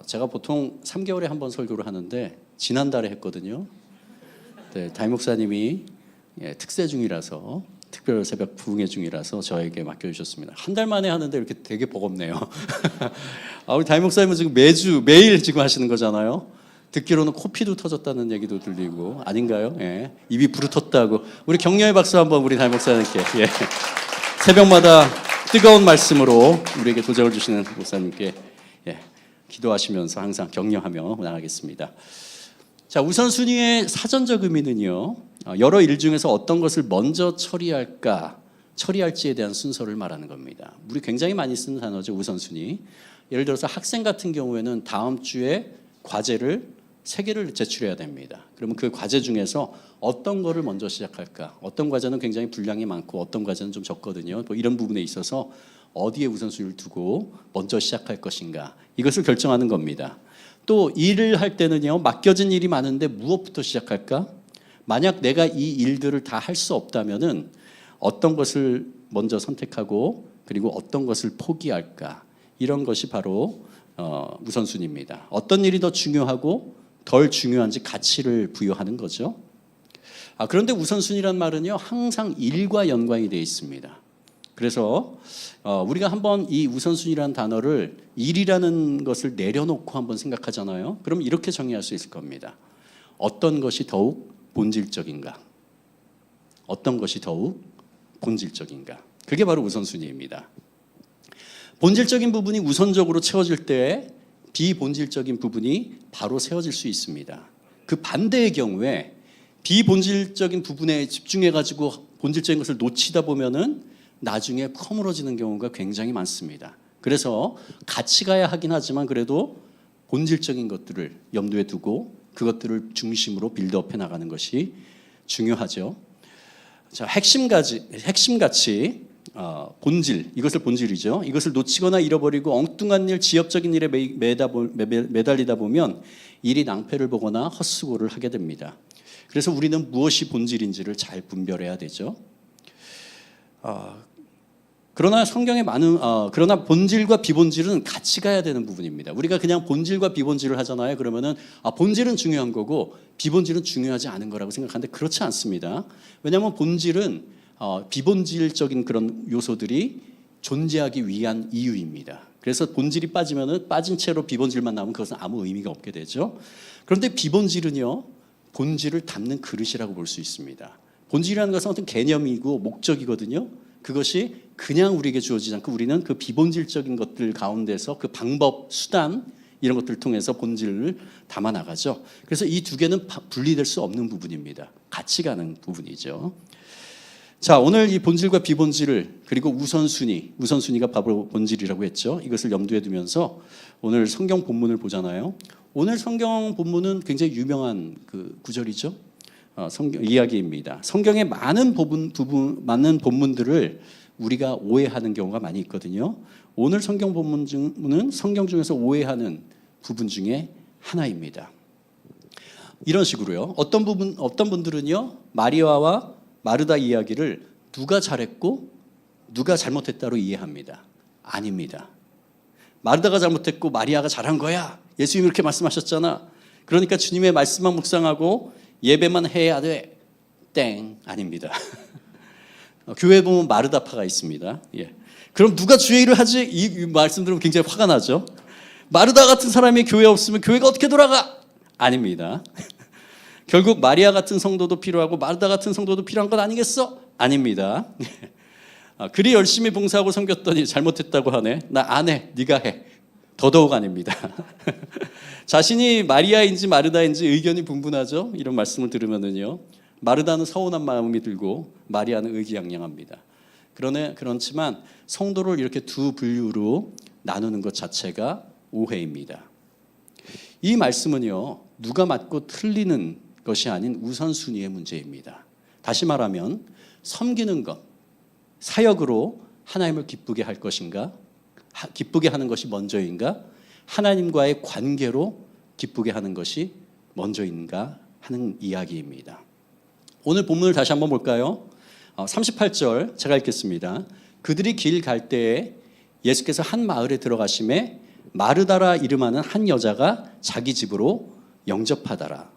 제가 보통 3개월에 한 번 설교를 하는데 지난달에 했거든요. 네, 담임 목사님이 특세 중이라서 특별 새벽 부흥회 중이라서 저에게 맡겨주셨습니다. 한 달 만에 하는데 이렇게 되게 버겁네요. 우리 담임 목사님은 지금 매일 지금 하시는 거잖아요. 듣기로는 코피도 터졌다는 얘기도 들리고 아닌가요? 예. 입이 부르텄다고. 우리 격려의 박수 한번 우리 담임 목사님께. 예. 새벽마다 뜨거운 말씀으로 우리에게 도전을 주시는 목사님께 기도하시면서 항상 격려하며 나가겠습니다. 자, 우선순위의 사전적 의미는요, 여러 일 중에서 어떤 것을 먼저 처리할지에 대한 순서를 말하는 겁니다. 우리 굉장히 많이 쓰는 단어죠, 우선순위. 예를 들어서 학생 같은 경우에는 다음 주에 과제를 3개를 제출해야 됩니다. 그러면 그 과제 중에서 어떤 거를 먼저 시작할까? 어떤 과제는 굉장히 분량이 많고 어떤 과제는 좀 적거든요. 뭐 이런 부분에 있어서 어디에 우선순위를 두고 먼저 시작할 것인가? 이것을 결정하는 겁니다. 또 일을 할 때는요, 맡겨진 일이 많은데 무엇부터 시작할까? 만약 내가 이 일들을 다 할 수 없다면은 어떤 것을 먼저 선택하고 그리고 어떤 것을 포기할까? 이런 것이 바로 우선순위입니다. 어떤 일이 더 중요하고 덜 중요한지 가치를 부여하는 거죠. 그런데 우선순위란 말은요, 항상 일과 연관이 되어 있습니다. 그래서 우리가 한번 이 우선순위라는 단어를 일이라는 것을 내려놓고 한번 생각하잖아요. 그럼 이렇게 정의할 수 있을 겁니다. 어떤 것이 더욱 본질적인가? 어떤 것이 더욱 본질적인가? 그게 바로 우선순위입니다. 본질적인 부분이 우선적으로 채워질 때 비본질적인 부분이 바로 세워질 수 있습니다. 그 반대의 경우에 비본질적인 부분에 집중해가지고 본질적인 것을 놓치다 보면은 나중에 허물어지는 경우가 굉장히 많습니다. 그래서 같이 가야 하긴 하지만 그래도 본질적인 것들을 염두에 두고 그것들을 중심으로 빌드업해 나가는 것이 중요하죠. 자, 핵심같이 본질, 이것을 본질이죠. 이것을 놓치거나 잃어버리고 엉뚱한 일, 지엽적인 일에 매달리다 보면 일이 낭패를 보거나 헛수고를 하게 됩니다. 그래서 우리는 무엇이 본질인지를 잘 분별해야 되죠. 그러나 성경에 그러나 본질과 비본질은 같이 가야 되는 부분입니다. 우리가 그냥 본질과 비본질을 하잖아요. 그러면은 본질은 중요한 거고 비본질은 중요하지 않은 거라고 생각하는데 그렇지 않습니다. 왜냐하면 본질은 비본질적인 그런 요소들이 존재하기 위한 이유입니다. 그래서 본질이 빠지면은 빠진 채로 비본질만 나오면 그것은 아무 의미가 없게 되죠. 그런데 비본질은요, 본질을 담는 그릇이라고 볼 수 있습니다. 본질이라는 것은 어떤 개념이고 목적이거든요. 그것이 그냥 우리에게 주어지지 않고 우리는 그 비본질적인 것들 가운데서 그 방법, 수단 이런 것들을 통해서 본질을 담아 나가죠. 그래서 이 두 개는 분리될 수 없는 부분입니다. 같이 가는 부분이죠. 자, 오늘 이 본질과 비본질을 그리고 우선순위가 바로 본질이라고 했죠. 이것을 염두에 두면서 오늘 성경 본문을 보잖아요. 오늘 성경 본문은 굉장히 유명한 그 구절이죠. 성경 이야기입니다. 성경의 많은 본문들을 우리가 오해하는 경우가 많이 있거든요. 오늘 성경 본문은 성경 중에서 오해하는 부분 중에 하나입니다. 이런 식으로요. 어떤 분들은요, 마리아와 마르다 이야기를 누가 잘했고 누가 잘못했다로 이해합니다. 아닙니다. 마르다가 잘못했고 마리아가 잘한 거야. 예수님이 이렇게 말씀하셨잖아. 그러니까 주님의 말씀만 묵상하고 예배만 해야 돼. 땡. 아닙니다. 교회에 보면 마르다파가 있습니다. 예. 그럼 누가 주의 일을 하지? 이 말씀 들으면 굉장히 화가 나죠. 마르다 같은 사람이 교회에 없으면 교회가 어떻게 돌아가? 아닙니다. 결국 마리아 같은 성도도 필요하고 마르다 같은 성도도 필요한 것 아니겠어? 아닙니다. 그리 열심히 봉사하고 섬겼더니 잘못했다고 하네. 나 안 해. 네가 해. 더더욱 아닙니다. 자신이 마리아인지 마르다인지 의견이 분분하죠. 이런 말씀을 들으면은요, 마르다는 서운한 마음이 들고 마리아는 의기양양합니다. 그렇지만 성도를 이렇게 두 분류로 나누는 것 자체가 오해입니다. 이 말씀은요, 누가 맞고 틀리는 것이 아닌 우선순위의 문제입니다. 다시 말하면 섬기는 것, 사역으로 하나님을 기쁘게 할 것인가, 기쁘게 하는 것이 먼저인가, 하나님과의 관계로 기쁘게 하는 것이 먼저인가 하는 이야기입니다. 오늘 본문을 다시 한번 볼까요? 38절 제가 읽겠습니다. 그들이 길 갈 때에 예수께서 한 마을에 들어가심에 마르다라 이름하는 한 여자가 자기 집으로 영접하더라.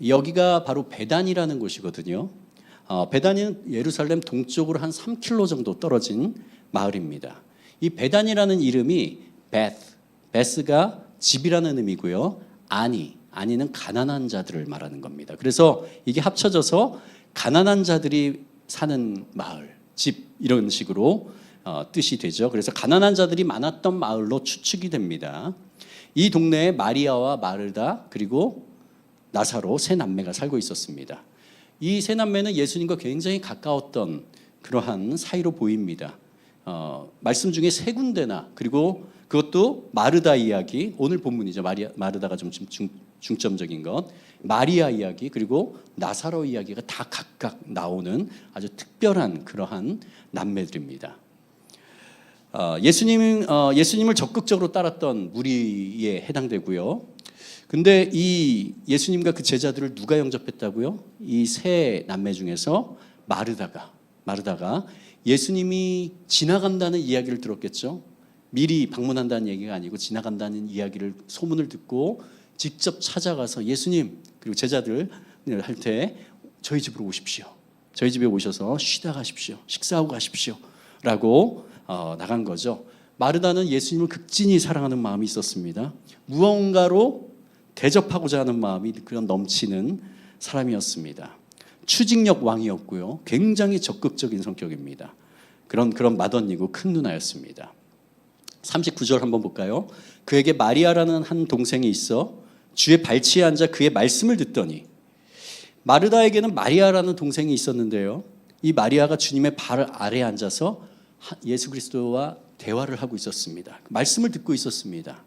여기가 바로 베단이라는 곳이거든요. 베단은 예루살렘 동쪽으로 한 3km 정도 떨어진 마을입니다. 이 베단이라는 이름이 베스가 집이라는 의미고요. 아니는 가난한 자들을 말하는 겁니다. 그래서 이게 합쳐져서 가난한 자들이 사는 마을, 집 이런 식으로 뜻이 되죠. 그래서 가난한 자들이 많았던 마을로 추측이 됩니다. 이 동네에 마리아와 마르다 그리고 나사로 세 남매가 살고 있었습니다. 이 세 남매는 예수님과 굉장히 가까웠던 그러한 사이로 보입니다. 말씀 중에 세 군데나 그리고 그것도 마르다 이야기, 오늘 본문이죠. 마르다가 좀 중점적인 것, 마리아 이야기 그리고 나사로 이야기가 다 각각 나오는 아주 특별한 그러한 남매들입니다. 예수님을 적극적으로 따랐던 무리에 해당되고요. 근데 이 예수님과 그 제자들을 누가 영접했다고요? 이 세 남매 중에서 마르다가 예수님이 지나간다는 이야기를 들었겠죠. 미리 방문한다는 얘기가 아니고 지나간다는 이야기를 소문을 듣고 직접 찾아가서 예수님 그리고 제자들 할 때 저희 집으로 오십시오. 저희 집에 오셔서 쉬다 가십시오. 식사하고 가십시오. 라고 나간 거죠. 마르다는 예수님을 극진히 사랑하는 마음이 있었습니다. 무언가로 대접하고자 하는 마음이 그런 넘치는 사람이었습니다. 추직력 왕이었고요. 굉장히 적극적인 성격입니다. 그런 맏언니고 큰 누나였습니다. 39절 한번 볼까요? 그에게 마리아라는 한 동생이 있어 주의 발치에 앉아 그의 말씀을 듣더니, 마르다에게는 마리아라는 동생이 있었는데요. 이 마리아가 주님의 발 아래에 앉아서 예수 그리스도와 대화를 하고 있었습니다. 말씀을 듣고 있었습니다.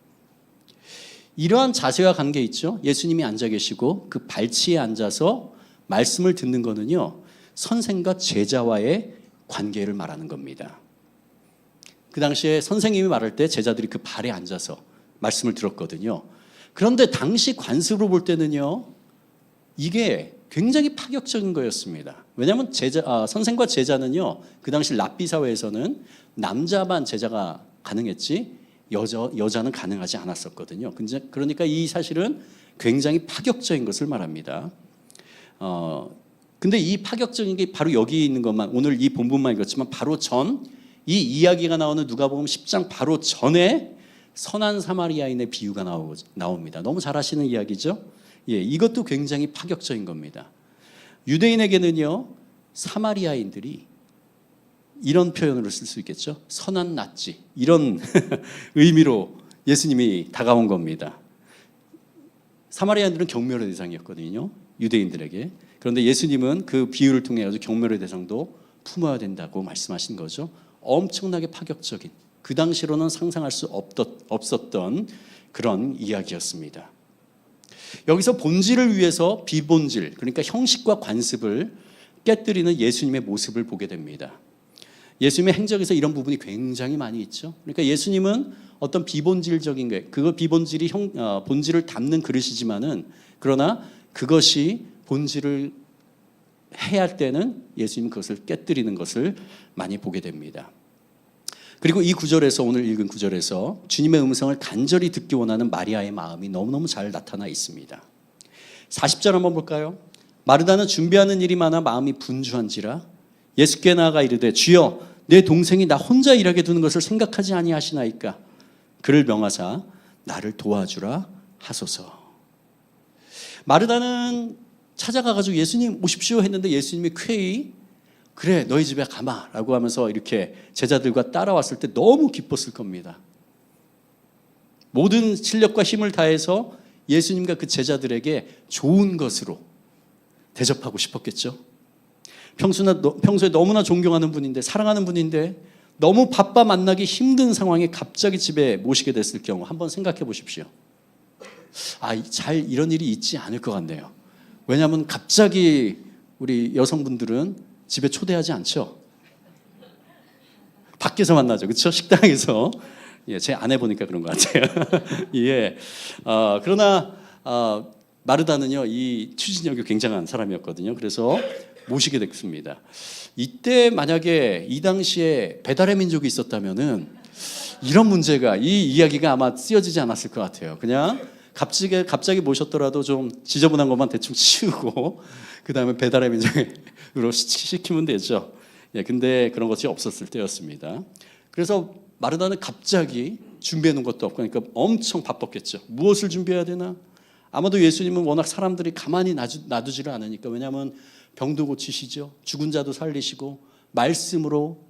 이러한 자세와 관계 있죠. 예수님이 앉아 계시고 그 발치에 앉아서 말씀을 듣는 거는요, 선생과 제자와의 관계를 말하는 겁니다. 그 당시에 선생님이 말할 때 제자들이 그 발에 앉아서 말씀을 들었거든요. 그런데 당시 관습으로 볼 때는요, 이게 굉장히 파격적인 거였습니다. 왜냐하면 선생과 제자는요, 그 당시 랍비 사회에서는 남자만 제자가 가능했지 여자는 가능하지 않았었거든요. 그러니까 이 사실은 굉장히 파격적인 것을 말합니다. 근데 이 파격적인 게 바로 여기 있는 것만, 오늘 이 본문만 읽었지만 바로 이 이야기가 나오는 누가복음 10장 바로 전에 선한 사마리아인의 비유가 나옵니다. 너무 잘 아시는 이야기죠? 예, 이것도 굉장히 파격적인 겁니다. 유대인에게는요, 사마리아인들이 이런 표현으로 쓸 수 있겠죠. 선한 낫지, 이런 의미로 예수님이 다가온 겁니다. 사마리아인들은 경멸의 대상이었거든요, 유대인들에게. 그런데 예수님은 그 비유를 통해 아주 경멸의 대상도 품어야 된다고 말씀하신 거죠. 엄청나게 파격적인, 그 당시로는 상상할 수 없었던 그런 이야기였습니다. 여기서 본질을 위해서 비본질, 그러니까 형식과 관습을 깨뜨리는 예수님의 모습을 보게 됩니다. 예수님의 행적에서 이런 부분이 굉장히 많이 있죠. 그러니까 예수님은 어떤 비본질적인 게, 비본질이 본질을 담는 그릇이지만은, 그러나 그것이 본질을 해야 할 때는 예수님은 그것을 깨뜨리는 것을 많이 보게 됩니다. 그리고 이 구절에서, 오늘 읽은 구절에서 주님의 음성을 간절히 듣기 원하는 마리아의 마음이 너무너무 잘 나타나 있습니다. 40절 한번 볼까요? 마르다는 준비하는 일이 많아 마음이 분주한지라 예수께 나아가 이르되, 주여, 내 동생이 나 혼자 일하게 두는 것을 생각하지 아니하시나이까? 그를 명하사 나를 도와주라 하소서. 마르다는 찾아가가지고 예수님 오십시오 했는데 예수님이 쾌히 그래 너희 집에 가마 라고 하면서 이렇게 제자들과 따라왔을 때 너무 기뻤을 겁니다. 모든 실력과 힘을 다해서 예수님과 그 제자들에게 좋은 것으로 대접하고 싶었겠죠. 평소에 너무나 존경하는 분인데, 사랑하는 분인데 너무 바빠 만나기 힘든 상황에 갑자기 집에 모시게 됐을 경우 한번 생각해 보십시오. 잘 이런 일이 있지 않을 것 같네요. 왜냐하면 갑자기 우리 여성분들은 집에 초대하지 않죠. 밖에서 만나죠, 그렇죠? 식당에서. 예, 제 아내 보니까 그런 것 같아요. 예. 그러나 마르다는요, 이 추진력이 굉장한 사람이었거든요. 그래서 모시게 됐습니다. 이때 만약에 이 당시에 배달의 민족이 있었다면은 이런 문제가, 이 이야기가 아마 쓰여지지 않았을 것 같아요. 그냥 갑자기 모셨더라도 좀 지저분한 것만 대충 치우고 그 다음에 배달의 민족으로 시키면 되죠. 예, 근데 그런 것이 없었을 때였습니다. 그래서 마르다는 갑자기 준비해 놓은 것도 없고 그러니까 엄청 바빴겠죠. 무엇을 준비해야 되나? 아마도 예수님은 워낙 사람들이 가만히 놔두지를 않으니까, 왜냐하면 병도 고치시죠. 죽은 자도 살리시고 말씀으로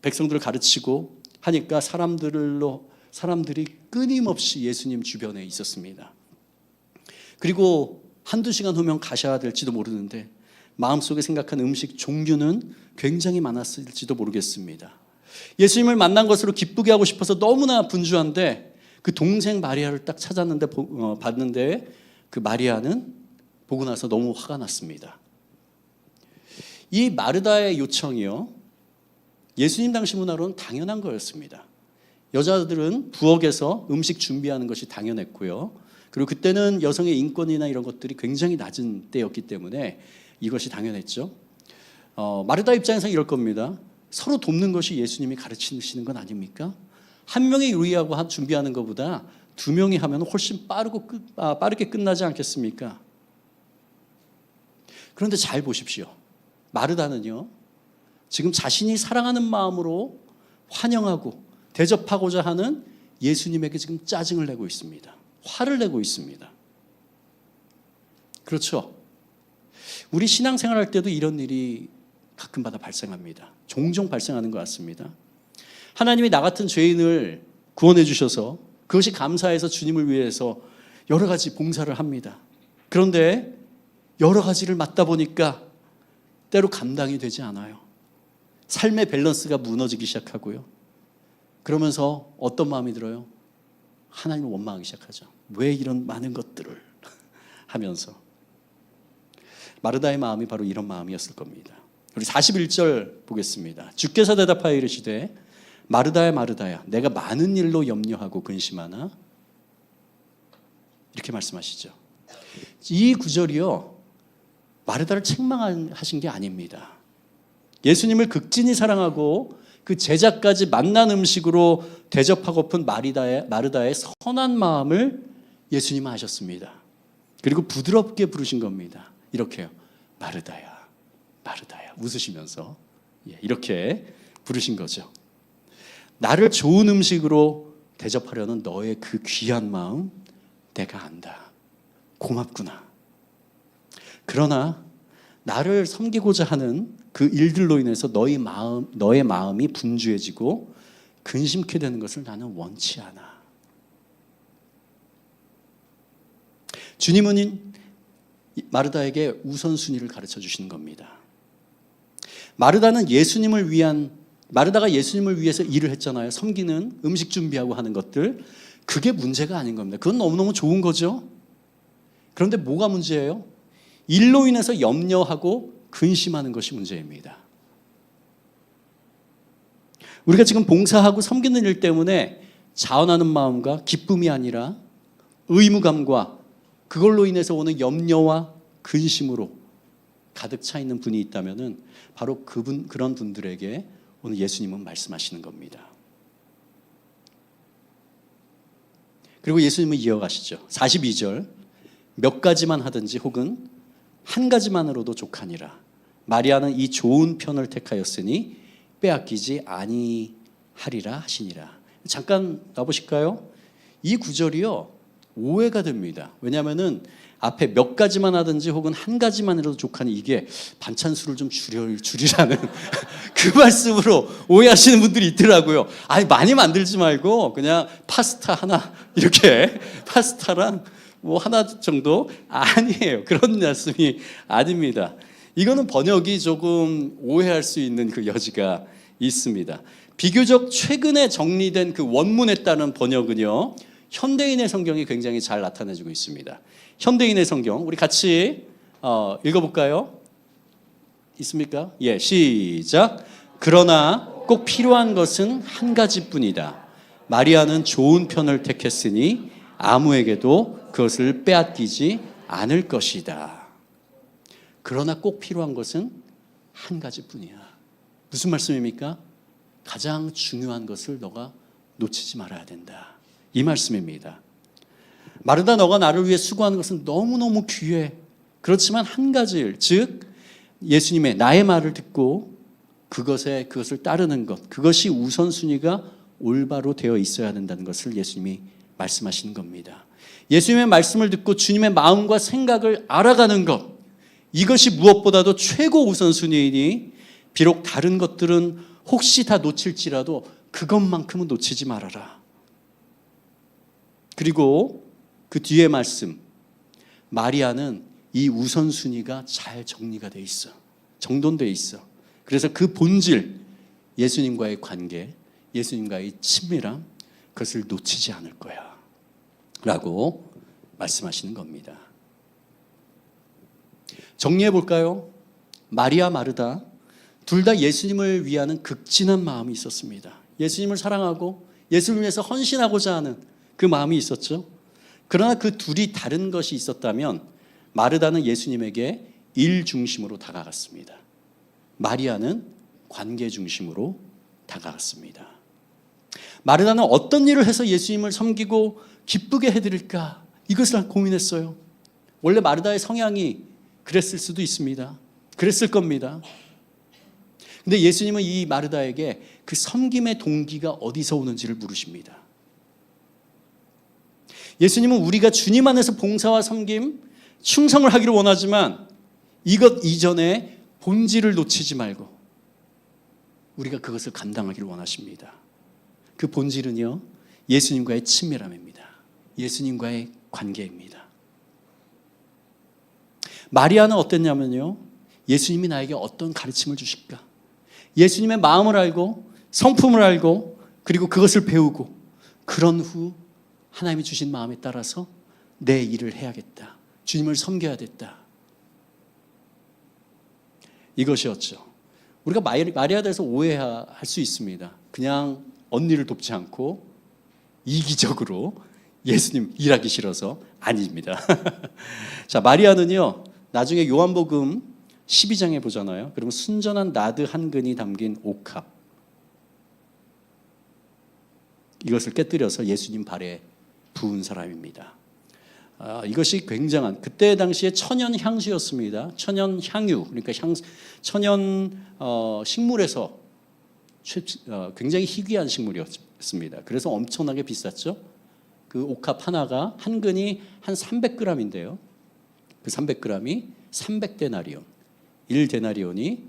백성들을 가르치고 하니까 사람들이 끊임없이 예수님 주변에 있었습니다. 그리고 한두 시간 후면 가셔야 될지도 모르는데 마음속에 생각한 음식 종류는 굉장히 많았을지도 모르겠습니다. 예수님을 만난 것으로 기쁘게 하고 싶어서 너무나 분주한데 그 동생 마리아를 딱 찾았는데 봤는데 그 마리아는 보고 나서 너무 화가 났습니다. 이 마르다의 요청이요, 예수님 당시 문화로는 당연한 거였습니다. 여자들은 부엌에서 음식 준비하는 것이 당연했고요. 그리고 그때는 여성의 인권이나 이런 것들이 굉장히 낮은 때였기 때문에 이것이 당연했죠. 마르다 입장에서 이럴 겁니다. 서로 돕는 것이 예수님이 가르치시는 건 아닙니까? 한 명이 요리하고 준비하는 것보다 두 명이 하면 훨씬 빠르게 끝나지 않겠습니까? 그런데 잘 보십시오. 마르다는요, 지금 자신이 사랑하는 마음으로 환영하고 대접하고자 하는 예수님에게 지금 짜증을 내고 있습니다. 화를 내고 있습니다. 그렇죠? 우리 신앙생활할 때도 이런 일이 가끔마다 발생합니다. 종종 발생하는 것 같습니다. 하나님이 나 같은 죄인을 구원해 주셔서 그것이 감사해서 주님을 위해서 여러 가지 봉사를 합니다. 그런데 여러 가지를 맡다 보니까 때로 감당이 되지 않아요. 삶의 밸런스가 무너지기 시작하고요. 그러면서 어떤 마음이 들어요? 하나님을 원망하기 시작하죠. 왜 이런 많은 것들을 하면서. 마르다의 마음이 바로 이런 마음이었을 겁니다. 우리 41절 보겠습니다. 주께서 대답하여 이르시되 마르다야 마르다야 내가 많은 일로 염려하고 근심하나, 이렇게 말씀하시죠. 이 구절이요, 마르다를 책망하신 게 아닙니다. 예수님을 극진히 사랑하고 그 제자까지 만난 음식으로 대접하고픈 마르다의 선한 마음을 예수님은 아셨습니다. 그리고 부드럽게 부르신 겁니다. 이렇게요. 마르다야, 마르다야. 웃으시면서 이렇게 부르신 거죠. 나를 좋은 음식으로 대접하려는 너의 그 귀한 마음 내가 안다. 고맙구나. 그러나 나를 섬기고자 하는 그 일들로 인해서 너의 마음이 분주해지고 근심케 되는 것을 나는 원치 않아. 주님은 마르다에게 우선순위를 가르쳐 주시는 겁니다. 마르다가 예수님을 위해서 일을 했잖아요. 섬기는 음식 준비하고 하는 것들. 그게 문제가 아닌 겁니다. 그건 너무너무 좋은 거죠. 그런데 뭐가 문제예요? 일로 인해서 염려하고 근심하는 것이 문제입니다. 우리가 지금 봉사하고 섬기는 일 때문에 자원하는 마음과 기쁨이 아니라 의무감과 그걸로 인해서 오는 염려와 근심으로 가득 차 있는 분이 있다면 바로 그런 분들에게 오늘 예수님은 말씀하시는 겁니다. 그리고 예수님은 이어가시죠. 42절 몇 가지만 하든지 혹은 한 가지만으로도 족하니라. 마리아는 이 좋은 편을 택하였으니 빼앗기지 아니하리라 하시니라. 잠깐 놔보실까요? 이 구절이요, 오해가 됩니다. 왜냐하면 앞에 몇 가지만 하든지 혹은 한 가지만이라도 족하니, 이게 반찬 수를 좀 줄이라는 그 말씀으로 오해하시는 분들이 있더라고요. 아니 많이 만들지 말고 그냥 파스타 하나, 이렇게 파스타랑 뭐 하나 정도? 아니에요. 그런 말씀이 아닙니다. 이거는 번역이 조금 오해할 수 있는 그 여지가 있습니다. 비교적 최근에 정리된 그 원문에 따른 번역은요, 현대인의 성경이 굉장히 잘 나타내주고 있습니다. 현대인의 성경, 우리 같이 읽어볼까요? 있습니까? 예, 시작. 그러나 꼭 필요한 것은 한 가지뿐이다. 마리아는 좋은 편을 택했으니 아무에게도 그것을 빼앗기지 않을 것이다. 그러나 꼭 필요한 것은 한 가지뿐이야. 무슨 말씀입니까? 가장 중요한 것을 너가 놓치지 말아야 된다. 이 말씀입니다. 마르다, 너가 나를 위해 수고하는 것은 너무너무 귀해. 그렇지만 한 가지, 즉 예수님의 나의 말을 듣고 그것을 따르는 것, 그것이 우선순위가 올바로 되어 있어야 된다는 것을 예수님이 말씀하시는 겁니다. 예수님의 말씀을 듣고 주님의 마음과 생각을 알아가는 것, 이것이 무엇보다도 최고 우선순위이니 비록 다른 것들은 혹시 다 놓칠지라도 그것만큼은 놓치지 말아라. 그리고 그 뒤에 말씀, 마리아는 이 우선순위가 잘 정리가 돼 있어. 정돈돼 있어. 그래서 그 본질, 예수님과의 관계, 예수님과의 친밀함, 그것을 놓치지 않을 거야 라고 말씀하시는 겁니다. 정리해 볼까요? 마리아, 마르다 둘 다 예수님을 위하는 극진한 마음이 있었습니다. 예수님을 사랑하고 예수님을 위해서 헌신하고자 하는 그 마음이 있었죠. 그러나 그 둘이 다른 것이 있었다면 마르다는 예수님에게 일 중심으로 다가갔습니다. 마리아는 관계 중심으로 다가갔습니다. 마르다는 어떤 일을 해서 예수님을 섬기고 기쁘게 해드릴까, 이것을 고민했어요. 원래 마르다의 성향이 그랬을 수도 있습니다. 그랬을 겁니다. 근데 예수님은 이 마르다에게 그 섬김의 동기가 어디서 오는지를 물으십니다. 예수님은 우리가 주님 안에서 봉사와 섬김, 충성을 하기를 원하지만 이것 이전에 본질을 놓치지 말고 우리가 그것을 감당하기를 원하십니다. 그 본질은요, 예수님과의 친밀함입니다. 예수님과의 관계입니다. 마리아는 어땠냐면요, 예수님이 나에게 어떤 가르침을 주실까? 예수님의 마음을 알고 성품을 알고 그리고 그것을 배우고 그런 후 하나님이 주신 마음에 따라서 내 일을 해야겠다. 주님을 섬겨야 됐다. 이것이었죠. 우리가 마리아에 대해서 오해할 수 있습니다. 그냥 언니를 돕지 않고 이기적으로 예수님 일하기 싫어서. 아닙니다. 자, 마리아는요, 나중에 요한복음 12장에 보잖아요. 그러면 순전한 나드 한 근이 담긴 옥합, 이것을 깨뜨려서 예수님 발에 부은 사람입니다. 이것이 굉장한, 그때 당시에 천연 향수였습니다. 천연 향유, 그러니까 천연 식물에서 굉장히 희귀한 식물이었습니다. 그래서 엄청나게 비쌌죠. 그 옥합 하나가 한 근이 한 300g인데요. 그 300g이 300데나리온, 1데나리온이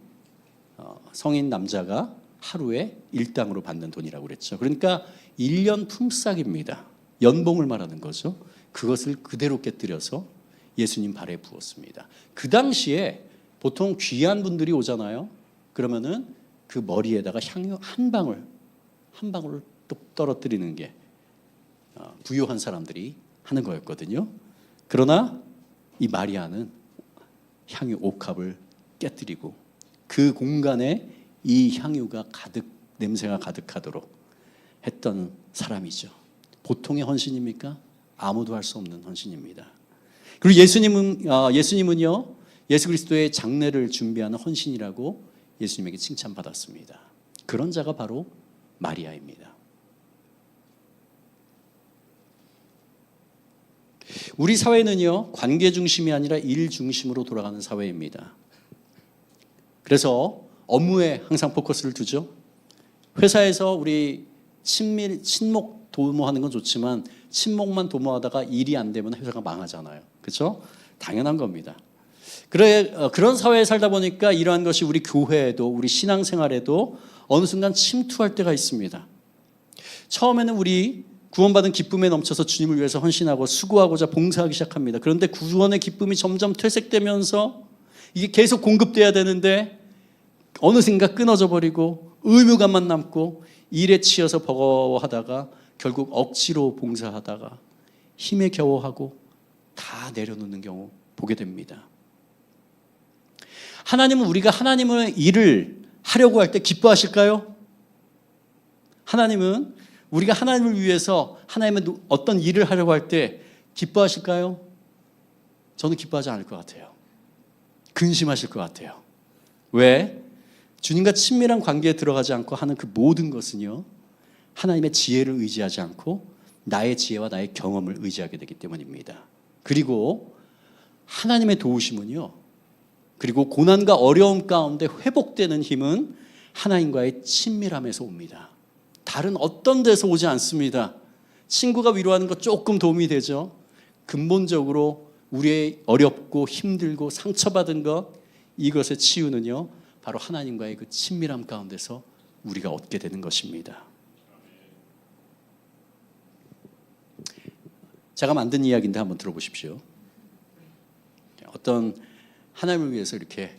성인 남자가 하루에 일당으로 받는 돈이라고 그랬죠. 그러니까 1년 품삯입니다. 연봉을 말하는 거죠. 그것을 그대로 깨뜨려서 예수님 발에 부었습니다. 그 당시에 보통 귀한 분들이 오잖아요. 그러면은 그 머리에다가 향유 한 방울 뚝 떨어뜨리는 게 부유한 사람들이 하는 거였거든요. 그러나 이 마리아는 향유 옥합을 깨뜨리고 그 공간에 이 향유가 냄새가 가득하도록 했던 사람이죠. 보통의 헌신입니까? 아무도 할 수 없는 헌신입니다. 그리고 예수님은요, 예수 그리스도의 장례를 준비하는 헌신이라고 예수님에게 칭찬받았습니다. 그런 자가 바로 마리아입니다. 우리 사회는요, 관계 중심이 아니라 일 중심으로 돌아가는 사회입니다. 그래서 업무에 항상 포커스를 두죠. 회사에서 우리 친목 도모하는 건 좋지만 친목만 도모하다가 일이 안 되면 회사가 망하잖아요. 그렇죠? 당연한 겁니다. 그런 사회에 살다 보니까 이러한 것이 우리 교회에도, 우리 신앙생활에도 어느 순간 침투할 때가 있습니다. 처음에는 우리 구원받은 기쁨에 넘쳐서 주님을 위해서 헌신하고 수고하고자 봉사하기 시작합니다. 그런데 구원의 기쁨이 점점 퇴색되면서 이게 계속 공급돼야 되는데 어느샌가 끊어져 버리고 의무감만 남고 일에 치여서 버거워하다가 결국 억지로 봉사하다가 힘에 겨워하고 다 내려놓는 경우 보게 됩니다. 하나님은 우리가 하나님의 일을 하려고 할 때 기뻐하실까요? 하나님은 우리가 하나님을 위해서 하나님의 어떤 일을 하려고 할 때 기뻐하실까요? 저는 기뻐하지 않을 것 같아요. 근심하실 것 같아요. 왜? 주님과 친밀한 관계에 들어가지 않고 하는 그 모든 것은요, 하나님의 지혜를 의지하지 않고 나의 지혜와 나의 경험을 의지하게 되기 때문입니다. 그리고 하나님의 도우심은요, 그리고 고난과 어려움 가운데 회복되는 힘은 하나님과의 친밀함에서 옵니다. 다른 어떤 데서 오지 않습니다. 친구가 위로하는 것 조금 도움이 되죠. 근본적으로 우리의 어렵고 힘들고 상처받은 것, 이것의 치유는요, 바로 하나님과의 그 친밀함 가운데서 우리가 얻게 되는 것입니다. 제가 만든 이야기인데 한번 들어보십시오. 어떤 하나님을 위해서 이렇게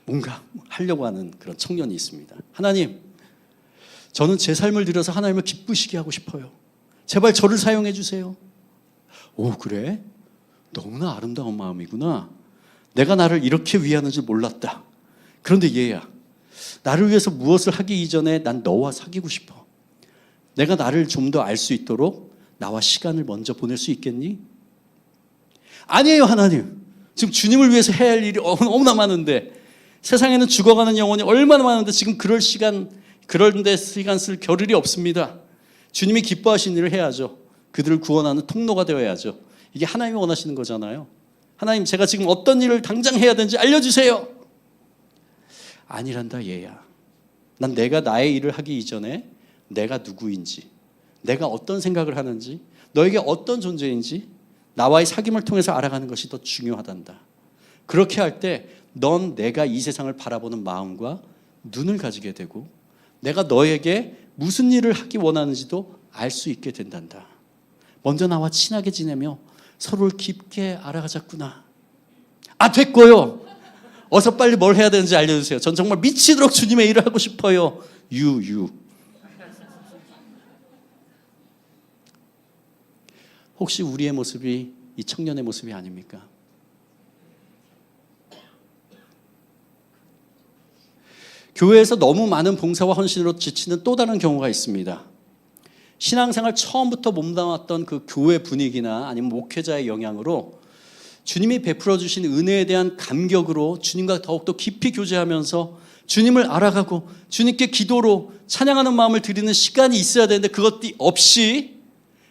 뭔가 하려고 하는 그런 청년이 있습니다. 하나님, 저는 제 삶을 들여서 하나님을 기쁘시게 하고 싶어요. 제발 저를 사용해 주세요. 오, 그래? 너무나 아름다운 마음이구나. 내가 나를 이렇게 위하는 줄 몰랐다. 그런데 얘야, 나를 위해서 무엇을 하기 이전에 난 너와 사귀고 싶어. 내가 나를 좀 더 알 수 있도록 나와 시간을 먼저 보낼 수 있겠니? 아니에요, 하나님. 지금 주님을 위해서 해야 할 일이 너무나 많은데, 세상에는 죽어가는 영혼이 얼마나 많은데 지금 그런데 시간 쓸 겨를이 없습니다. 주님이 기뻐하시는 일을 해야죠. 그들을 구원하는 통로가 되어야죠. 이게 하나님이 원하시는 거잖아요. 하나님, 제가 지금 어떤 일을 당장 해야 되는지 알려주세요. 아니란다, 얘야. 난 내가 나의 일을 하기 이전에 내가 누구인지, 내가 어떤 생각을 하는지, 너에게 어떤 존재인지 나와의 사귐을 통해서 알아가는 것이 더 중요하단다. 그렇게 할 때 넌 내가 이 세상을 바라보는 마음과 눈을 가지게 되고 내가 너에게 무슨 일을 하기 원하는지도 알 수 있게 된단다. 먼저 나와 친하게 지내며 서로를 깊게 알아가자꾸나. 아, 됐고요. 어서 빨리 뭘 해야 되는지 알려주세요. 전 정말 미치도록 주님의 일을 하고 싶어요. 혹시 우리의 모습이 이 청년의 모습이 아닙니까? 교회에서 너무 많은 봉사와 헌신으로 지치는 또 다른 경우가 있습니다. 신앙생활 처음부터 몸담았던 그 교회 분위기나 아니면 목회자의 영향으로 주님이 베풀어 주신 은혜에 대한 감격으로 주님과 더욱더 깊이 교제하면서 주님을 알아가고 주님께 기도로 찬양하는 마음을 드리는 시간이 있어야 되는데 그것이 없이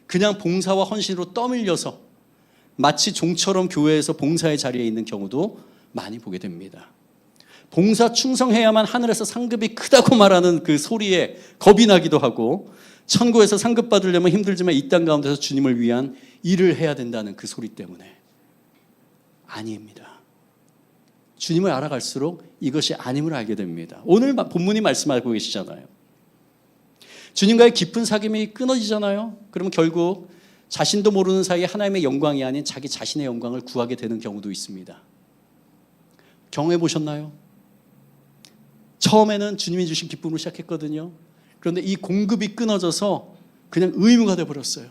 그냥 봉사와 헌신으로 떠밀려서 마치 종처럼 교회에서 봉사의 자리에 있는 경우도 많이 보게 됩니다. 봉사 충성해야만 하늘에서 상급이 크다고 말하는 그 소리에 겁이 나기도 하고, 천국에서 상급 받으려면 힘들지만 이 땅 가운데서 주님을 위한 일을 해야 된다는 그 소리 때문에. 아닙니다. 주님을 알아갈수록 이것이 아님을 알게 됩니다. 오늘 본문이 말씀하고 계시잖아요. 주님과의 깊은 사귐이 끊어지잖아요. 그러면 결국 자신도 모르는 사이에 하나님의 영광이 아닌 자기 자신의 영광을 구하게 되는 경우도 있습니다. 경험해 보셨나요? 처음에는 주님이 주신 기쁨으로 시작했거든요. 그런데 이 공급이 끊어져서 그냥 의무가 되어버렸어요.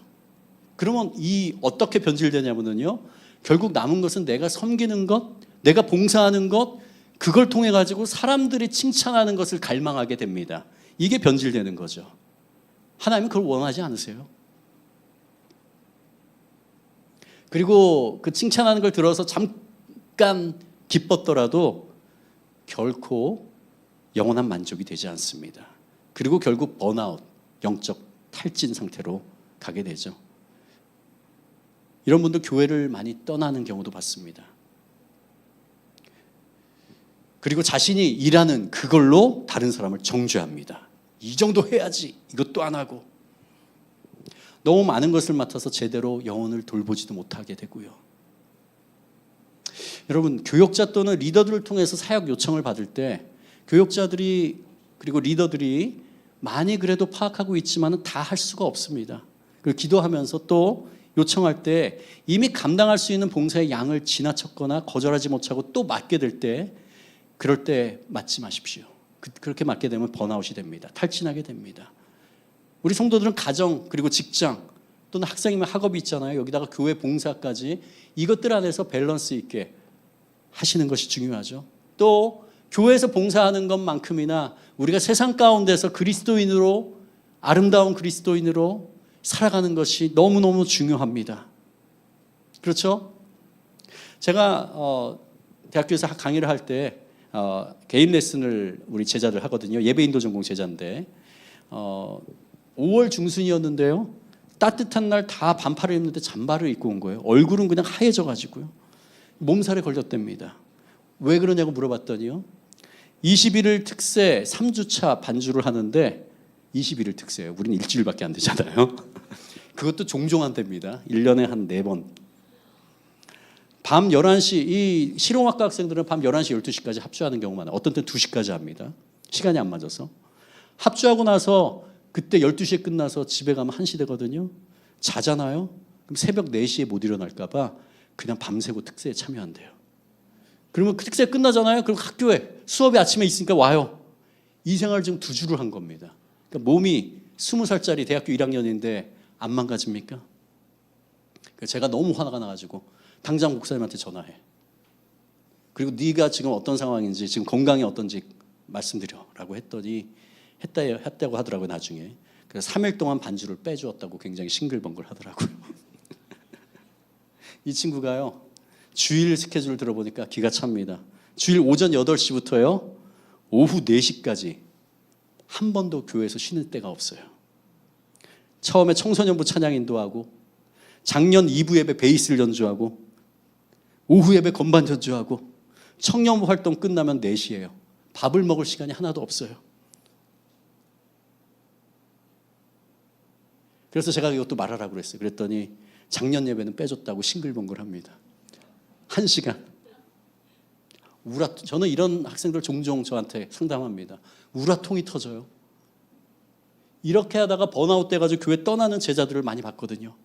그러면 어떻게 변질되냐면요, 결국 남은 것은 내가 섬기는 것, 내가 봉사하는 것, 그걸 통해 가지고 사람들이 칭찬하는 것을 갈망하게 됩니다. 이게 변질되는 거죠. 하나님은 그걸 원하지 않으세요. 그리고 그 칭찬하는 걸 들어서 잠깐 기뻤더라도 결코 영원한 만족이 되지 않습니다. 그리고 결국 번아웃, 영적 탈진 상태로 가게 되죠. 이런 분들 교회를 많이 떠나는 경우도 봤습니다. 그리고 자신이 일하는 그걸로 다른 사람을 정죄합니다. 이 정도 해야지, 이것도 안 하고. 너무 많은 것을 맡아서 제대로 영혼을 돌보지도 못하게 되고요. 여러분, 교역자 또는 리더들을 통해서 사역 요청을 받을 때 교역자들이 그리고 리더들이 많이 그래도 파악하고 있지만 다 할 수가 없습니다. 그리고 기도하면서 또 요청할 때 이미 감당할 수 있는 봉사의 양을 지나쳤거나 거절하지 못하고 또 맡게 될 때, 그럴 때 맡지 마십시오. 그렇게 맡게 되면 번아웃이 됩니다. 탈진하게 됩니다. 우리 성도들은 가정 그리고 직장 또는 학생이면 학업이 있잖아요. 여기다가 교회 봉사까지 이것들 안에서 밸런스 있게 하시는 것이 중요하죠. 또 교회에서 봉사하는 것만큼이나 우리가 세상 가운데서 그리스도인으로, 아름다운 그리스도인으로 살아가는 것이 너무너무 중요합니다. 그렇죠? 제가 대학교에서 강의를 할 때 개인 레슨을 우리 제자들 하거든요. 예배인도 전공 제자인데 5월 중순이었는데요. 따뜻한 날 다 반팔을 입는데 잠바를 입고 온 거예요. 얼굴은 그냥 하얘져 가지고요. 몸살에 걸렸답니다. 왜 그러냐고 물어봤더니요. 21일 특세 3주차 반주를 하는데 21일 특세예요. 우린 일주일밖에 안 되잖아요. 그것도 종종 한답니다. 1년에 한 4번. 밤 11시, 이 실용학과 학생들은 밤 11시, 12시까지 합주하는 경우가 많아요. 어떤 때는 2시까지 합니다. 시간이 안 맞아서. 합주하고 나서 그때 12시에 끝나서 집에 가면 1시 되거든요. 자잖아요. 그럼 새벽 4시에 못 일어날까 봐 그냥 밤새고 특세에 참여한대요. 그러면 그 특세 끝나잖아요. 그럼 학교에 수업이 아침에 있으니까 와요. 이 생활 지금 2주를 한 겁니다. 그러니까 몸이 20살짜리 대학교 1학년인데 안 망가집니까? 제가 너무 화가 나가지고 당장 목사님한테 전화해. 그리고 네가 지금 어떤 상황인지 지금 건강이 어떤지 말씀드려라고 했더니 했다고 하더라고요. 나중에. 그래서 3일 동안 반주를 빼주었다고 굉장히 싱글벙글 하더라고요. 이 친구가요. 주일 스케줄 들어보니까 기가 찹니다. 주일 오전 8시부터요. 오후 4시까지 한 번도 교회에서 쉬는 때가 없어요. 처음에 청소년부 찬양 인도하고 작년 2부 예배 베이스를 연주하고 오후 예배 건반 연주하고 청년부 활동 끝나면 4시예요. 밥을 먹을 시간이 하나도 없어요. 그래서 제가 이것도 말하라고 그랬어요. 그랬더니 작년 예배는 빼줬다고 싱글벙글합니다. 1시간. 저는 이런 학생들 종종 저한테 상담합니다. 우라통이 터져요. 이렇게 하다가 번아웃 돼가지고 교회 떠나는 제자들을 많이 봤거든요.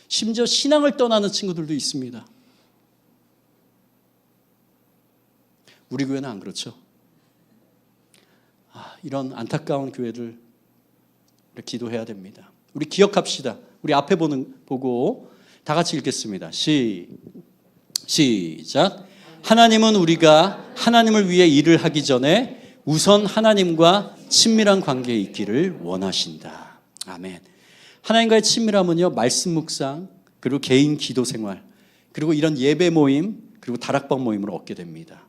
심지어 신앙을 떠나는 친구들도 있습니다. 우리 교회는 안 그렇죠. 이런 안타까운 교회를 기도해야 됩니다. 우리 기억합시다. 우리 앞에 보고 다 같이 읽겠습니다. 시작. 하나님은 우리가 하나님을 위해 일을 하기 전에 우선 하나님과 친밀한 관계에 있기를 원하신다. 아멘. 하나님과의 친밀함은요, 말씀 묵상, 그리고 개인 기도 생활, 그리고 이런 예배 모임, 그리고 다락방 모임을 얻게 됩니다.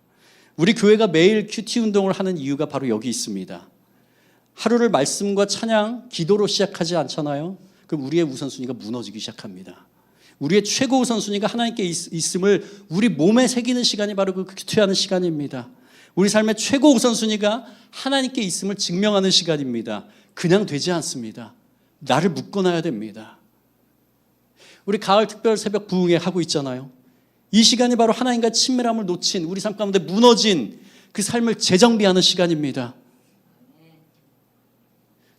우리 교회가 매일 큐티 운동을 하는 이유가 바로 여기 있습니다. 하루를 말씀과 찬양, 기도로 시작하지 않잖아요. 그럼 우리의 우선순위가 무너지기 시작합니다. 우리의 최고 우선순위가 하나님께 있음을 우리 몸에 새기는 시간이 바로 그 큐티하는 시간입니다. 우리 삶의 최고 우선순위가 하나님께 있음을 증명하는 시간입니다. 그냥 되지 않습니다. 나를 묶어놔야 됩니다. 우리 가을 특별 새벽 부흥회 하고 있잖아요. 이 시간이 바로 하나님과 친밀함을 놓친 우리 삶 가운데 무너진 그 삶을 재정비하는 시간입니다.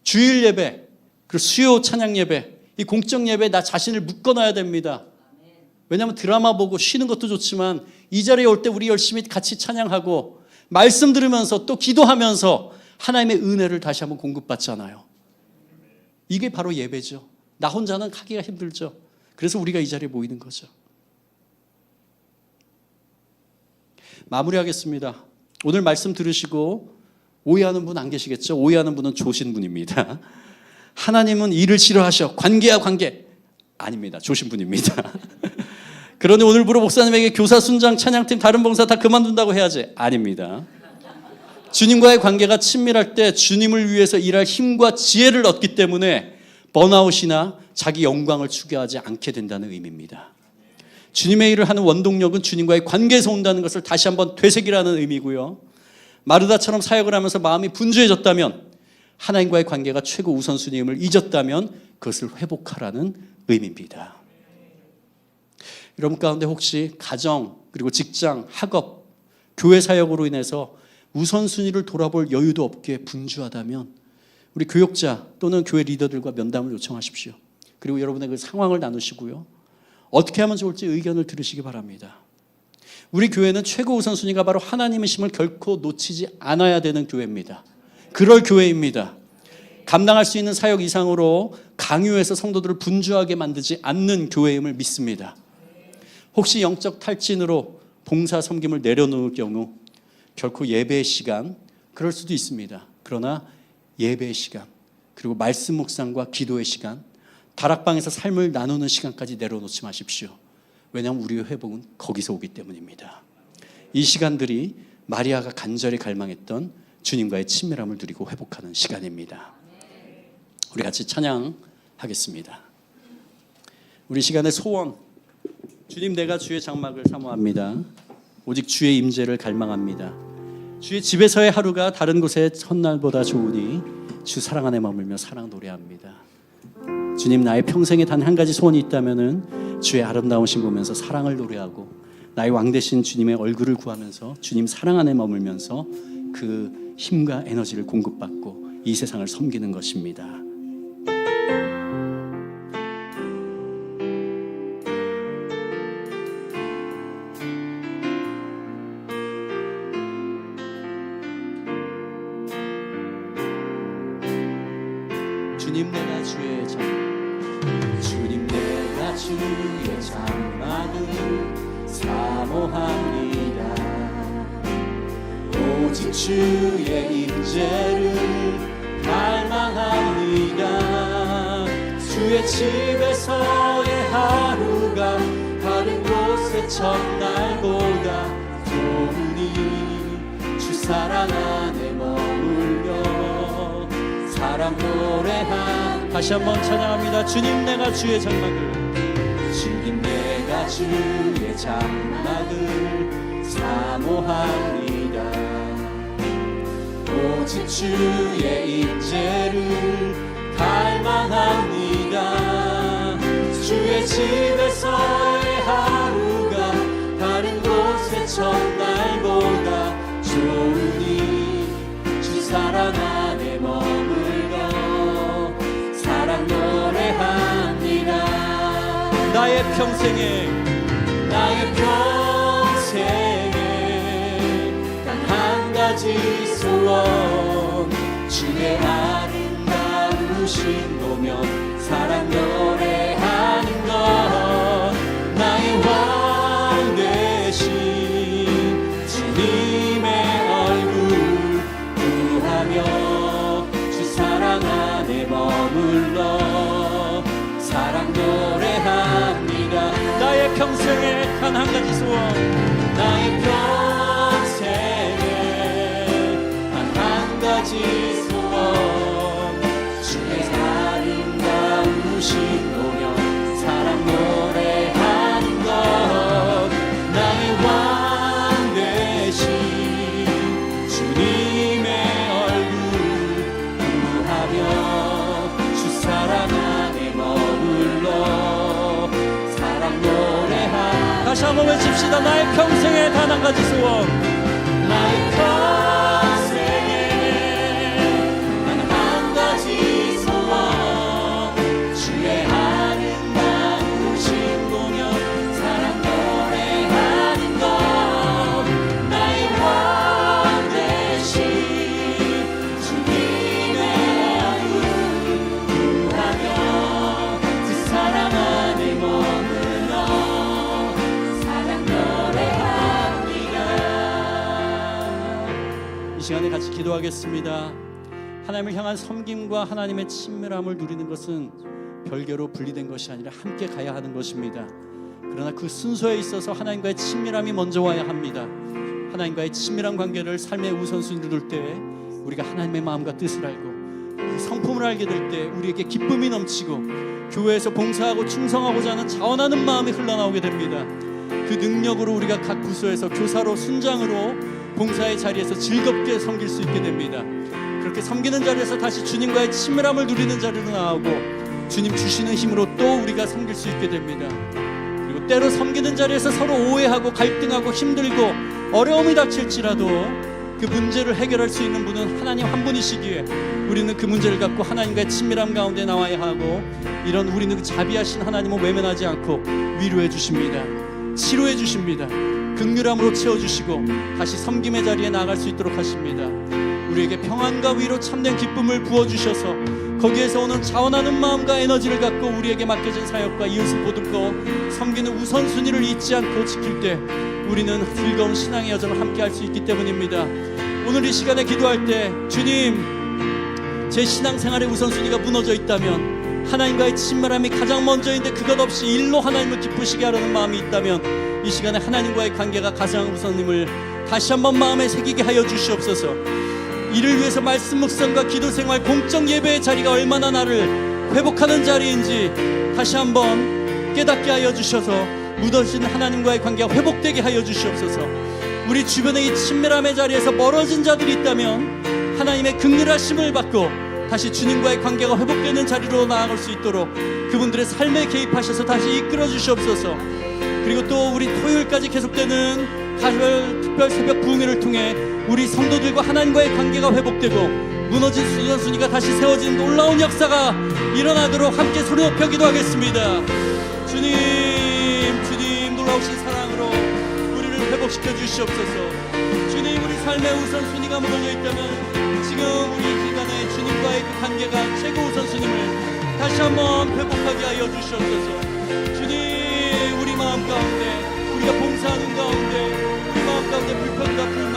주일 예배, 그리고 수요 찬양 예배, 이 공적 예배에 나 자신을 묶어놔야 됩니다. 왜냐하면 드라마 보고 쉬는 것도 좋지만 이 자리에 올 때 우리 열심히 같이 찬양하고 말씀 들으면서 또 기도하면서 하나님의 은혜를 다시 한번 공급받잖아요. 이게 바로 예배죠. 나 혼자는 하기가 힘들죠. 그래서 우리가 이 자리에 모이는 거죠. 마무리하겠습니다. 오늘 말씀 들으시고 오해하는 분 안 계시겠죠? 오해하는 분은 조신 분입니다. 하나님은 일을 싫어하셔. 관계야 관계. 아닙니다. 조신 분입니다. 그러니 오늘부로 목사님에게 교사, 순장, 찬양팀, 다른 봉사 다 그만둔다고 해야지. 아닙니다. 주님과의 관계가 친밀할 때 주님을 위해서 일할 힘과 지혜를 얻기 때문에 번아웃이나 자기 영광을 추구하지 않게 된다는 의미입니다. 주님의 일을 하는 원동력은 주님과의 관계에서 온다는 것을 다시 한번 되새기라는 의미고요. 마르다처럼 사역을 하면서 마음이 분주해졌다면, 하나님과의 관계가 최고 우선순위임을 잊었다면 그것을 회복하라는 의미입니다. 여러분 가운데 혹시 가정, 그리고 직장, 학업, 교회 사역으로 인해서 우선순위를 돌아볼 여유도 없게 분주하다면 우리 교역자 또는 교회 리더들과 면담을 요청하십시오. 그리고 여러분의 그 상황을 나누시고요. 어떻게 하면 좋을지 의견을 들으시기 바랍니다. 우리 교회는 최고 우선순위가 바로 하나님이심을 결코 놓치지 않아야 되는 교회입니다. 그럴 교회입니다. 감당할 수 있는 사역 이상으로 강요해서 성도들을 분주하게 만들지 않는 교회임을 믿습니다. 혹시 영적 탈진으로 봉사 섬김을 내려놓을 경우 결코 예배의 시간, 그럴 수도 있습니다. 그러나 예배의 시간, 그리고 말씀 묵상과 기도의 시간, 다락방에서 삶을 나누는 시간까지 내려놓지 마십시오. 왜냐하면 우리의 회복은 거기서 오기 때문입니다. 이 시간들이 마리아가 간절히 갈망했던 주님과의 친밀함을 누리고 회복하는 시간입니다. 우리 같이 찬양하겠습니다. 우리 시간의 소원, 주님 내가 주의 장막을 사모합니다. 오직 주의 임재를 갈망합니다. 주의 집에서의 하루가 다른 곳의 첫날보다 좋으니 주 사랑 안에 머물며 사랑 노래합니다. 주님, 나의 평생에 단 한 가지 소원이 있다면은 주의 아름다우신 보면서 사랑을 노래하고 나의 왕 되신 주님의 얼굴을 구하면서 주님 사랑 안에 머물면서 그 힘과 에너지를 공급받고 이 세상을 섬기는 것입니다. 주님 내가 주의 장막을 사모합니다. 오직 주의 임재를 갈망합니다. 주의 집에서의 하루가 다른 곳의 첫날보다 좋으니 주 사랑 안에 머물며 사랑 노래한. 다시 한번 찬양합니다. 주님 내가 주의 장막을, 주님 내가 주의 장막을 사모합니다. 오직 주의 임재를 갈망합니다. 주의 집에서의 하루가 다른 곳의 첫날보다 좋으니 주 사랑 안에 머물러 사랑 노래합니다. 나의 평생에 단 한 가지 소원, 주의 아름다우신 보며 사랑 노래하는 것. 나의 왕 되신 주님의 얼굴 구하며 주 사랑 안에 머물러 사랑 노래합니다. 나의 평생에 단 한 가지 소원, 나의 평생에 단 한 가지 소원, 주의 아름다우신 보며 사랑 노래하는 것. 나의 왕 되신 주님의 얼굴 구하며 주 사랑 안에 머물러 사랑 노래하. 다시 한번 외칩시다. 나의 평생에 단 한 가지 소원, 나의 평생에 단 한 가지 소원, 주의 아름다우신 보며 사랑 노래하는 것. 나의 왕 되신 주님의 얼굴 구하며 그 사랑 안에 머물러 사랑 노래합니다. 이 시간에 같이 기도하겠습니다. 하나님을 향한 섬김과 하나님의 친밀함을 누리는 것은 별개로 분리된 것이 아니라 함께 가야 하는 것입니다. 그러나 그 순서에 있어서 하나님과의 친밀함이 먼저 와야 합니다. 하나님과의 친밀한 관계를 삶의 우선순위로 둘 때 우리가 하나님의 마음과 뜻을 알고 그 성품을 알게 될 때 우리에게 기쁨이 넘치고 교회에서 봉사하고 충성하고자 하는 자원하는 마음이 흘러나오게 됩니다. 그 능력으로 우리가 각 부서에서 교사로 순장으로 봉사의 자리에서 즐겁게 섬길 수 있게 됩니다. 그렇게 섬기는 자리에서 다시 주님과의 친밀함을 누리는 자리로 나오고 주님 주시는 힘으로 또 우리가 섬길 수 있게 됩니다. 그리고 때로 섬기는 자리에서 서로 오해하고 갈등하고 힘들고 어려움이 닥칠지라도 그 문제를 해결할 수 있는 분은 하나님 한 분이시기에 우리는 그 문제를 갖고 하나님과의 친밀함 가운데 나와야 하고, 이런 우리는 그 자비하신 하나님을 외면하지 않고 위로해 주십니다. 치료해 주십니다. 긍휼함으로 채워주시고 다시 섬김의 자리에 나아갈 수 있도록 하십니다. 우리에게 평안과 위로 참된 기쁨을 부어주셔서 거기에서 오는 자원하는 마음과 에너지를 갖고 우리에게 맡겨진 사역과 이웃을 보듬고 섬기는 우선순위를 잊지 않고 지킬 때 우리는 즐거운 신앙의 여정을 함께 할 수 있기 때문입니다. 오늘 이 시간에 기도할 때 주님, 제 신앙생활의 우선순위가 무너져 있다면, 하나님과의 친밀함이 가장 먼저인데 그것 없이 일로 하나님을 기쁘시게 하려는 마음이 있다면 이 시간에 하나님과의 관계가 가장 우선임을 다시 한번 마음에 새기게 하여 주시옵소서. 이를 위해서 말씀 묵상과 기도 생활, 공적 예배의 자리가 얼마나 나를 회복하는 자리인지 다시 한번 깨닫게 하여 주셔서 무너진 하나님과의 관계가 회복되게 하여 주시옵소서. 우리 주변에 이 친밀함의 자리에서 멀어진 자들이 있다면 하나님의 극률하심을 받고 다시 주님과의 관계가 회복되는 자리로 나아갈 수 있도록 그분들의 삶에 개입하셔서 다시 이끌어 주시옵소서. 그리고 또 우리 토요일까지 계속되는 가을 특별 새벽 부흥회를 통해 우리 성도들과 하나님과의 관계가 회복되고 무너진 우선순위가 다시 세워진 놀라운 역사가 일어나도록 함께 소리 높여 기도하겠습니다. 주님 놀라우신 사랑으로 우리를 회복시켜 주시옵소서. 주님, 우리 삶의 우선순위가 무너져 있다면 지금 우리 시간에 주님과의 그 관계가 최고 우선순위를 다시 한번 회복하게 하여 주시옵소서. 주님, 우리 마음 가운데 우리가 봉사하는 가운데 우리 마음 가운데 불평과 불만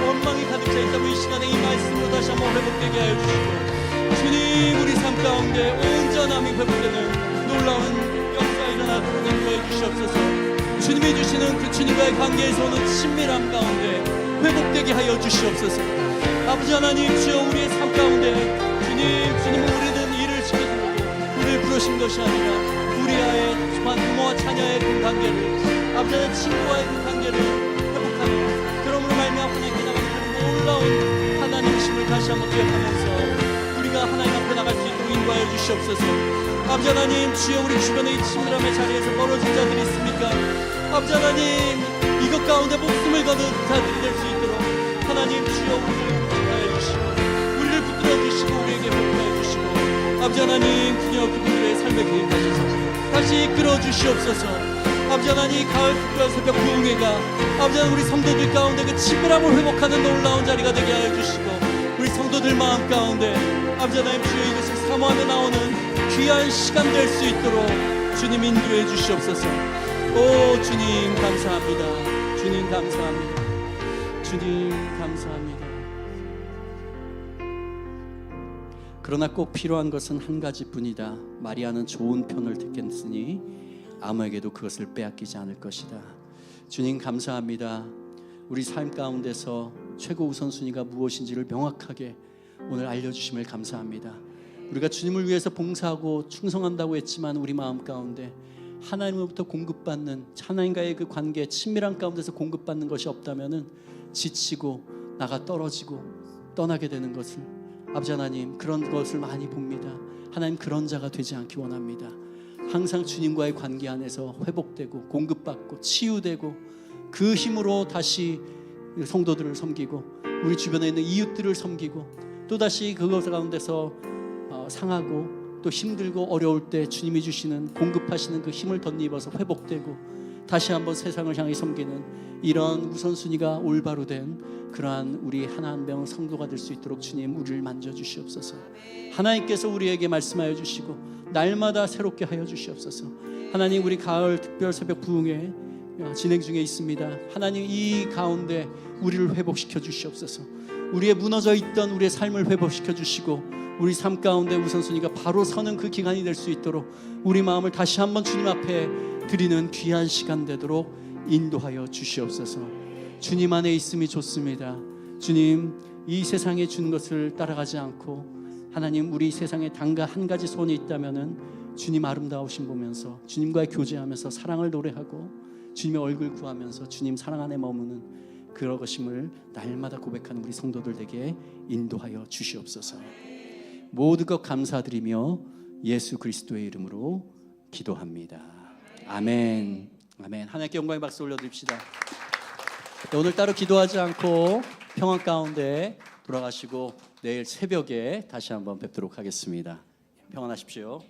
원망이 가득 차 있다면 이 시간에 이 말씀으로 다시 한번 회복되게 하여 주시고 주님, 우리 삶 가운데 온전함이 회복되는 놀라운 역사 일어나도록 인도해 주시옵소서. 주님이 주시는 그 주님과의 관계에서 오는 친밀함 가운데 회복되게 하여 주시옵소서. 아버지 하나님, 주여 우리의 삶 가운데 주님은 우리는 일을 시켜주고 우리를 부르신 것이 아니라 우리 아의 부모와 자녀의 그 관계를, 아버지 하나님 친구와의 그 관계를 회복하며 그러므로 말미암아 하나님께 나가는 그 놀라운 하나님이심을 다시 한번 기억하면서 우리가 하나님 앞에 나갈 수 있도록 인도하여 주시옵소서. 아버지 하나님, 주여 우리 주변에 이 친밀함의 자리에서 멀어진 자들이 있습니까? 아버지 하나님, 이것 가운데 목숨을 거둔 자들이 될 수 있도록 하나님 주여 우리를 붙들어 주시고 우리를 붙들어 주시고 우리에게 복하여 주시고 아버지 하나님, 그녀 그분들의 삶에 개입하셔서 다시 이끌어 주시옵소서. 아버지 하나님, 가을 특별 새벽 부흥회가 아버지 하나님 우리 성도들 가운데 그 친밀함을 회복하는 놀라운 자리가 되게 하여 주시고 우리 성도들 마음 가운데 아버지 하나님 주여 이것을 사모하며 나오는 귀한 시간 될 수 있도록 주님 인도해 주시옵소서. 오 주님 감사합니다. 주님 감사합니다. 주님 감사합니다. 그러나 꼭 필요한 것은 한 가지뿐이다. 마리아는 좋은 편을 택했으니 아무에게도 그것을 빼앗기지 않을 것이다. 주님 감사합니다. 우리 삶 가운데서 최고 우선순위가 무엇인지를 명확하게 오늘 알려주심을 감사합니다. 우리가 주님을 위해서 봉사하고 충성한다고 했지만 우리 마음 가운데 하나님으로부터 공급받는 하나님과의 그 관계, 친밀한 가운데서 공급받는 것이 없다면은 지치고 나가 떨어지고 떠나게 되는 것을 아버지 하나님 그런 것을 많이 봅니다. 하나님 그런 자가 되지 않기 원합니다. 항상 주님과의 관계 안에서 회복되고 공급받고 치유되고 그 힘으로 다시 성도들을 섬기고 우리 주변에 있는 이웃들을 섬기고 또다시 그것 가운데서 상하고 또 힘들고 어려울 때 주님이 주시는 공급하시는 그 힘을 덧입어서 회복되고 다시 한번 세상을 향해 섬기는 이런 우선순위가 올바로 된 그러한 우리 하나 한 명 성도가 될 수 있도록 주님 우리를 만져주시옵소서. 하나님께서 우리에게 말씀하여 주시고 날마다 새롭게 하여 주시옵소서. 하나님 우리 가을 특별 새벽 부흥회 진행 중에 있습니다. 하나님 이 가운데 우리를 회복시켜 주시옵소서. 우리의 무너져 있던 우리의 삶을 회복시켜 주시고 우리 삶 가운데 우선순위가 바로 서는 그 기간이 될 수 있도록 우리 마음을 다시 한번 주님 앞에 드리는 귀한 시간 되도록 인도하여 주시옵소서. 주님 안에 있음이 좋습니다. 주님 이 세상에 준 것을 따라가지 않고 하나님 우리 세상에 단가 한 가지 소원이 있다면은 주님 아름다우신 보면서 주님과의 교제하면서 사랑을 노래하고 주님의 얼굴 구하면서 주님 사랑 안에 머무는 그런 것임을 날마다 고백하는 우리 성도들에게 인도하여 주시옵소서. 모든 것 감사드리며 예수 그리스도의 이름으로 기도합니다. 아멘. 아멘. 하나님께 영광의 박수 올려드립시다. 오늘 따로 기도하지 않고 평안 가운데 돌아가시고 내일 새벽에 다시 한번 뵙도록 하겠습니다. 평안하십시오.